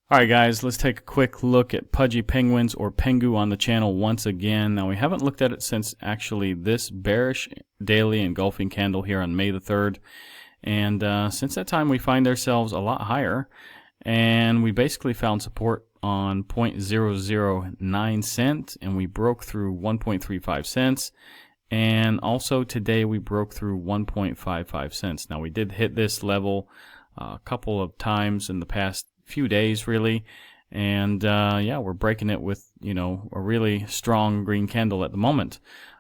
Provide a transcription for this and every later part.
Alright guys, let's take a quick look at Pudgy Penguins or PENGU on the channel once again. Now we haven't looked at it since actually this bearish daily engulfing candle here on May the 3rd. And since that time we find ourselves a lot higher. And we basically found support on 0.009 cents and we broke through 1.35 cents. And also today we broke through 1.55 cents. Now we did hit this level a couple of times in the past few days really, and yeah, we're breaking it with a really strong green candle at the moment.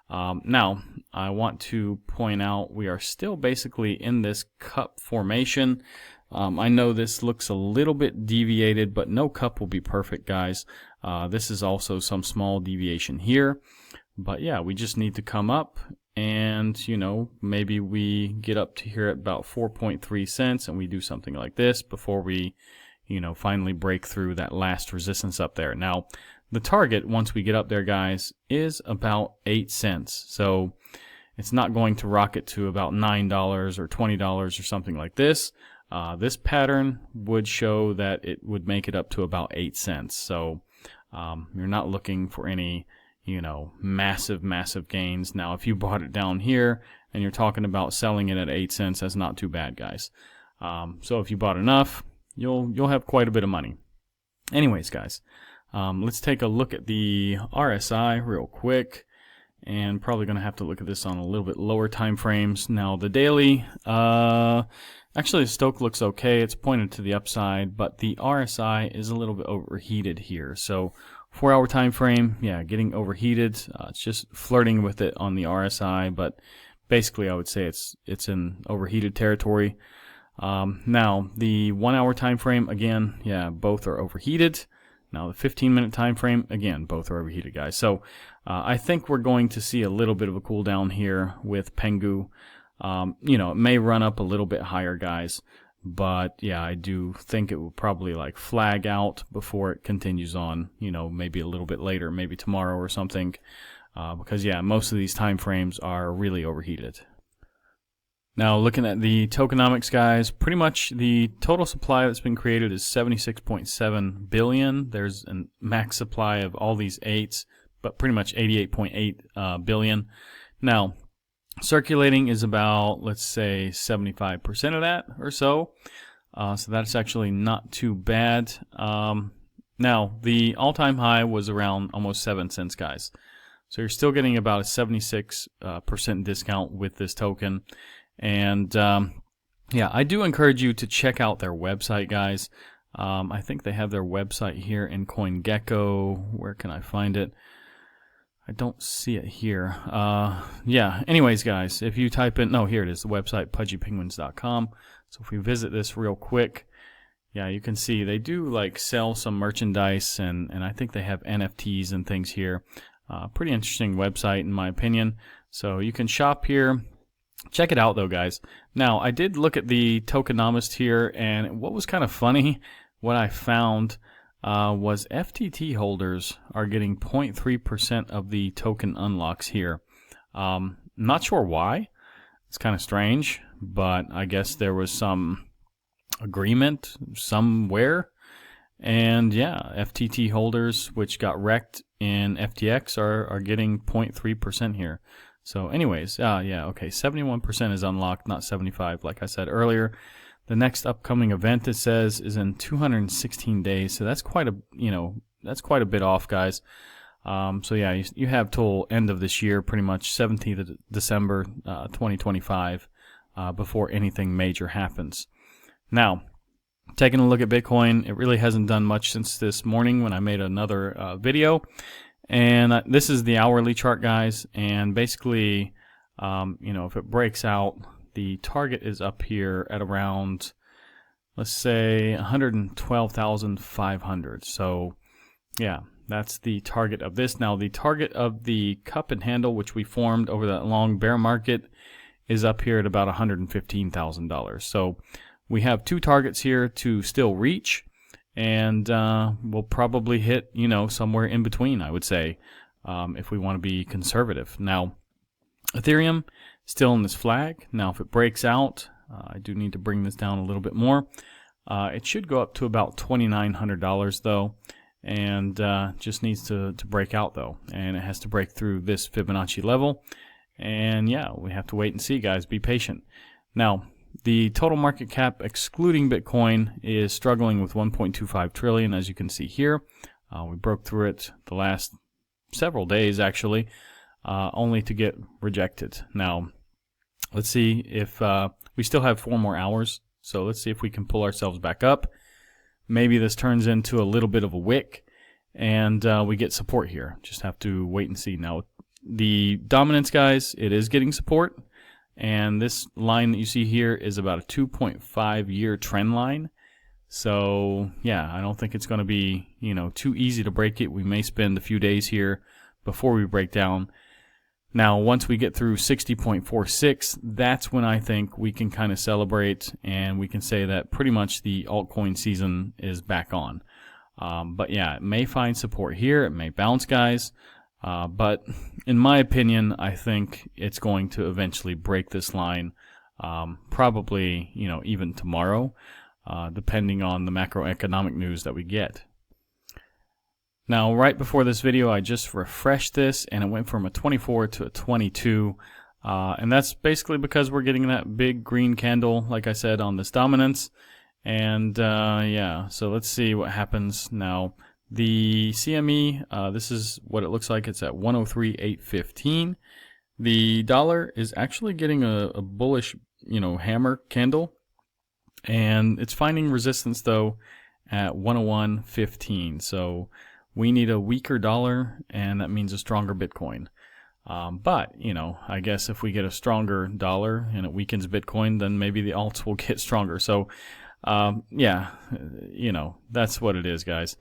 Now I want to point out we are still basically in this cup formation. I know this looks a little bit deviated, but no cup will be perfect, guys. This is also some small deviation here, but yeah, we just need to come up and maybe we get up to here at about 4.3 cents and we do something like this before we finally break through that last resistance up there. Now, the target, once we get up there, guys, is about 8 cents. So it's not going to rocket to about $9 or $20 or something like this. This pattern would show that it would make it up to about 8 cents. So you're not looking for any, massive gains. Now, if you bought it down here and you're talking about selling it at 8 cents, that's not too bad, guys. So if you bought enough, you'll have quite a bit of money. Anyways, guys, let's take a look at the RSI real quick, and probably going to have to look at this on a little bit lower time frames. Now the daily, actually the Stochastic looks okay, it's pointed to the upside, but the RSI is a little bit overheated here. So 4-hour time frame, yeah, getting overheated. It's just flirting with it on the RSI, but basically I would say it's in overheated territory. Now the 1-hour time frame, again, yeah, both are overheated. Now the 15-minute time frame, again, both are overheated, guys. So I think we're going to see a little bit of a cool down here with PENGU. It may run up a little bit higher, guys, but yeah, I do think it will probably like flag out before it continues on, maybe a little bit later, maybe tomorrow or something, because yeah, most of these time frames are really overheated. Now, looking at the tokenomics, guys, pretty much the total supply that's been created is 76.7 billion. There's a max supply of all these 8s, but pretty much 88.8 billion. Now, circulating is about, let's say, 75% of that or so. So that's actually not too bad. Now, the all-time high was around almost 7 cents, guys. So you're still getting about a 76% discount with this token. And yeah, I do encourage you to check out their website, guys. I think they have their website here in CoinGecko. Where can I find it? I don't see it here. Yeah, anyways, guys, if you type in, here it is, the website, pudgypenguins.com. So if we visit this real quick, yeah, you can see they do like sell some merchandise, and I think they have NFTs and things here. Pretty interesting website in my opinion. So you can shop here. Check it out though, guys. Now, I did look at the tokenomist here, and what was kind of funny, what I found was FTT holders are getting 0.3% of the token unlocks here. Not sure why. It's kind of strange, but I guess there was some agreement somewhere. And yeah, FTT holders, which got wrecked in FTX, are getting 0.3% here. So anyways, yeah, okay, 71% is unlocked, not 75, like I said earlier. The next upcoming event, it says, is in 216 days, so that's quite a bit off, guys. So yeah, you have till end of this year, pretty much 17th of December 2025, before anything major happens. Now, taking a look at Bitcoin, it really hasn't done much since this morning when I made another video. And this is the hourly chart, guys, and basically, if it breaks out, the target is up here at around, let's say, 112,500. So, yeah, that's the target of this. Now, the target of the cup and handle, which we formed over that long bear market, is up here at about $115,000. So, we have two targets here to still reach. And we'll probably hit, somewhere in between, I would say, if we want to be conservative. Now, Ethereum still in this flag. Now, if it breaks out, I do need to bring this down a little bit more. It should go up to about $2,900 though, and just needs to break out though, and it has to break through this Fibonacci level. And yeah, we have to wait and see, guys. Be patient. Now, the total market cap excluding Bitcoin is struggling with 1.25 trillion, as you can see here. We broke through it the last several days actually, only to get rejected. Now, let's see if we still have 4 more hours. So let's see if we can pull ourselves back up. Maybe this turns into a little bit of a wick and we get support here. Just have to wait and see. Now, the dominance, guys, it is getting support. And this line that you see here is about a 2.5 year trend line. So yeah, I don't think it's going to be, too easy to break it. We may spend a few days here before we break down. Now, once we get through 60.46, that's when I think we can kind of celebrate and we can say that pretty much the altcoin season is back on. But yeah, it may find support here. It may bounce, guys. But in my opinion, I think it's going to eventually break this line, probably, even tomorrow, depending on the macroeconomic news that we get. Now, right before this video, I just refreshed this, and it went from a 24 to a 22, and that's basically because we're getting that big green candle, like I said, on this dominance. And yeah, so let's see what happens now. The CME, this is what it looks like. It's at 103.815. The dollar is actually getting a bullish, hammer candle, and it's finding resistance though at 101.15. So we need a weaker dollar, and that means a stronger Bitcoin. But I guess if we get a stronger dollar and it weakens Bitcoin, then maybe the alts will get stronger. So yeah, that's what it is, guys.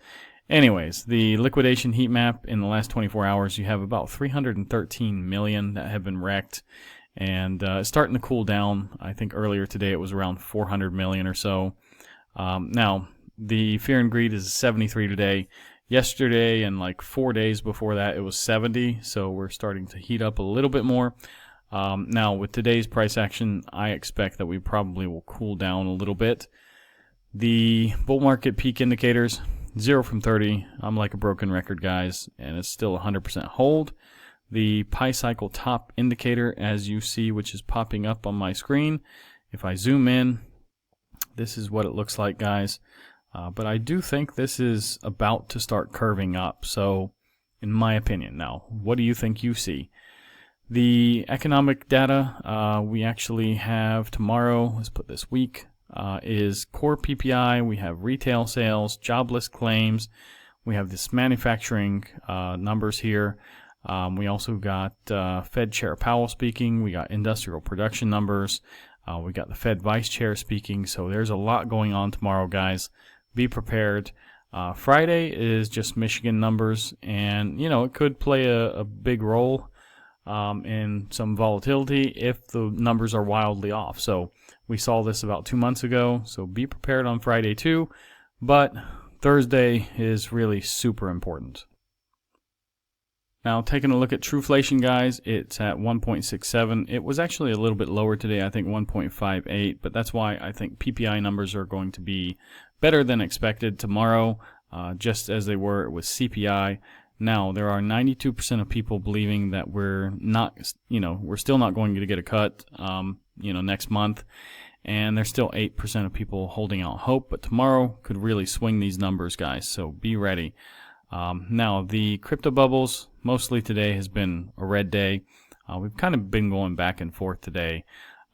Anyways, the liquidation heat map in the last 24 hours, you have about 313 million that have been wrecked, and it's starting to cool down. I think earlier today it was around 400 million or so. Now, the fear and greed is 73 today. Yesterday and like 4 days before that, it was 70, so we're starting to heat up a little bit more. Now, with today's price action, I expect that we probably will cool down a little bit. The bull market peak indicators, 0 from 30. I'm like a broken record, guys, and it's still 100% hold. The Pi cycle top indicator, as you see, which is popping up on my screen. If I zoom in, this is what it looks like, guys. But I do think this is about to start curving up. So, in my opinion, now, what do you think you see? The economic data we actually have tomorrow, let's put this week, is core PPI. We have retail sales, jobless claims. We have this manufacturing numbers here. We also got Fed Chair Powell speaking. We got industrial production numbers. We got the Fed Vice Chair speaking. So there's a lot going on tomorrow, guys. Be prepared. Friday is just Michigan numbers, and it could play a big role in some volatility if the numbers are wildly off. So we saw this about 2 months ago, so be prepared on Friday too. But Thursday is really super important. Now, taking a look at Trueflation, guys, it's at 1.67. It was actually a little bit lower today, I think 1.58, but that's why I think PPI numbers are going to be better than expected tomorrow, just as they were with CPI. Now, there are 92% of people believing that we're not, we're still not going to get a cut, next month. And there's still 8% of people holding out hope, but tomorrow could really swing these numbers, guys, so be ready. Now, the crypto bubbles, mostly today has been a red day. We've kind of been going back and forth today.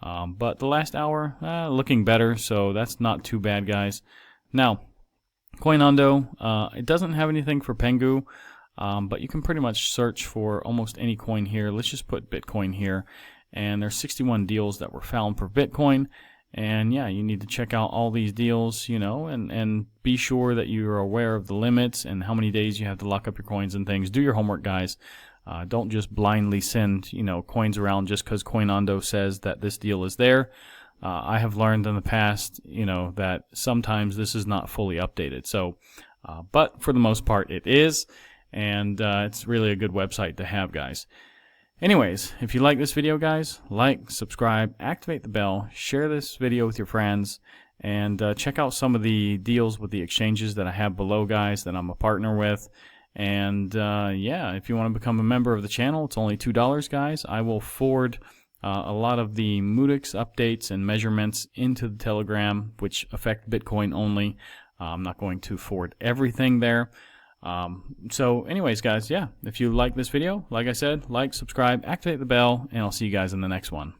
But the last hour, looking better, so that's not too bad, guys. Now, Coinondo, it doesn't have anything for PENGU, but you can pretty much search for almost any coin here. Let's just put Bitcoin here. And there's 61 deals that were found for Bitcoin. And yeah, you need to check out all these deals, and be sure that you're aware of the limits and how many days you have to lock up your coins and things. Do your homework, guys. Don't just blindly send, coins around just because Coinondo says that this deal is there. I have learned in the past, that sometimes this is not fully updated. So, but for the most part, it is, and it's really a good website to have, guys. Anyways, if you like this video, guys, like, subscribe, activate the bell, share this video with your friends, And check out some of the deals with the exchanges that I have below, guys, that I'm a partner with. And yeah, if you want to become a member of the channel, it's only $2, guys. I will forward a lot of the MUDIX updates and measurements into the Telegram, which affect Bitcoin only. I'm not going to forward everything there. So anyways, guys, yeah, if you like this video, like I said, like, subscribe, activate the bell, and I'll see you guys in the next one.